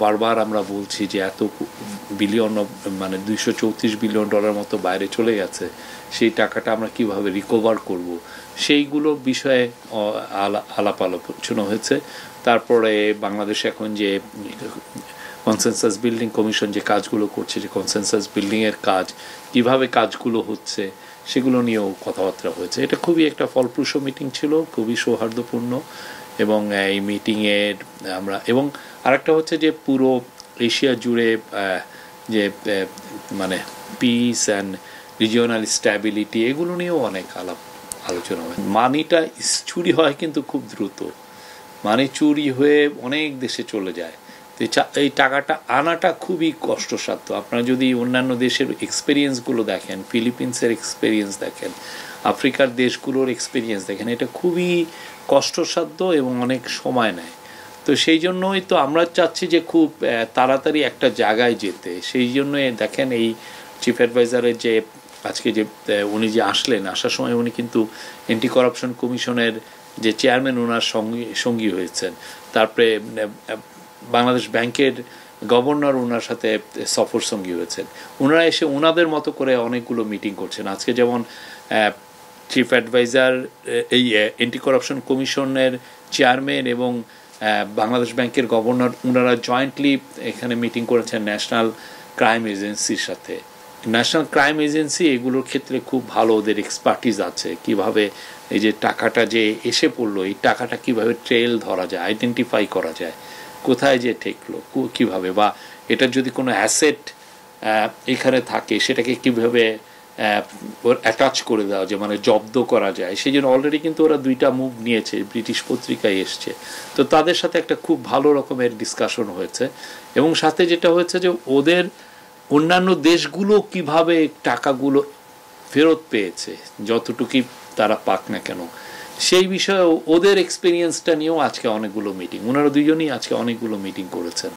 বারবার আমরা বলছি যে এত বিলিয়ন মানে $234 বিলিয়ন মতো বাইরে চলে গেছে, সেই টাকাটা আমরা কিভাবে রিকভার করব, সেইগুলো বিষয়ে আলাপ আলোচনা হয়েছে। তারপরে বাংলাদেশ এখন যে কনসেনসাস বিল্ডিং কমিশন যে কাজগুলো করছে, যে কনসেনসাস বিল্ডিংয়ের কাজ কিভাবে কাজগুলো হচ্ছে সেগুলো নিয়েও কথাবার্তা হয়েছে। এটা খুবই একটা ফলপ্রসূ মিটিং ছিল, খুবই সৌহার্দ্যপূর্ণ। এবং এই মিটিংয়ের আমরা এবং আরেকটা হচ্ছে যে পুরো এশিয়া জুড়ে যে মানে পিস অ্যান্ড রিজিওনাল স্ট্যাবিলিটি এগুলো নিয়েও অনেক আলোচনা হয়। মানিটা চুরি হয় কিন্তু খুব দ্রুত, মানি চুরি হয়ে অনেক দেশে চলে যায়। তো এই টাকাটা আনাটা খুবই কষ্টসাধ্য। আপনারা যদি অন্যান্য দেশের এক্সপেরিয়েন্সগুলো দেখেন, ফিলিপিন্সের এক্সপেরিয়েন্স দেখেন, আফ্রিকার দেশগুলোর এক্সপেরিয়েন্স দেখেন, এটা খুবই কষ্টসাধ্য এবং অনেক সময় নেয়। তো সেই জন্যই তো আমরা চাচ্ছি যে খুব তাড়াতাড়ি একটা জায়গায় যেতে। সেই জন্যই দেখেন এই চিফ অ্যাডভাইজারের যে আজকে যে উনি যে আসার সময় উনি কিন্তু অ্যান্টি করাপশন কমিশনের যে চেয়ারম্যান ওনার সঙ্গী হয়েছেন। তারপরে বাংলাদেশ ব্যাংকের গভর্নর ওনার সাথে সফর সঙ্গী হয়েছেন। ওনারা এসে ওনাদের মতো করে অনেকগুলো মিটিং করছেন। আজকে যেমন চিফ অ্যাডভাইজার এই অ্যান্টি করাপশন কমিশনের চেয়ারম্যান এবং বাংলাদেশ ব্যাংকের গভর্নর ওনারা জয়েন্টলি এখানে মিটিং করেছেন ন্যাশনাল ক্রাইম এজেন্সির সাথে। ন্যাশনাল ক্রাইম এজেন্সি এগুলোর ক্ষেত্রে খুব ভালো, ওদের এক্সপার্টিস আছে, কিভাবে এই যে টাকাটা যে এসে পড়লো এই টাকাটা কিভাবে ট্রেল ধরা যায়, আইডেন্টিফাই করা যায়, কোথায় যে ঠেকলো কিভাবে, বা এটার যদি কোনো অ্যাসেট এখানে থাকে সেটাকে কিভাবে অ্যাটাচ করে দেওয়া যায়, মানে জব্দ করা যায়। সেই জন্য অলরেডি কিন্তু ওরা 2টা মুভ নিয়েছে, ব্রিটিশ পত্রিকায় এসছে। তো তাদের সাথে একটা খুব ভালো রকমের ডিসকাশন হয়েছে। এবং সাথে যেটা হয়েছে যে ওদের অন্যান্য দেশগুলো কিভাবে টাকাগুলো ফেরত পেয়েছে, যতটুকুই তারা পাক না কেন, সেই বিষয়ে ওদের এক্সপিরিয়েন্সটা নিয়েও আজকে অনেকগুলো মিটিং, ওনারা দুজনেই আজকে অনেকগুলো মিটিং করেছেন।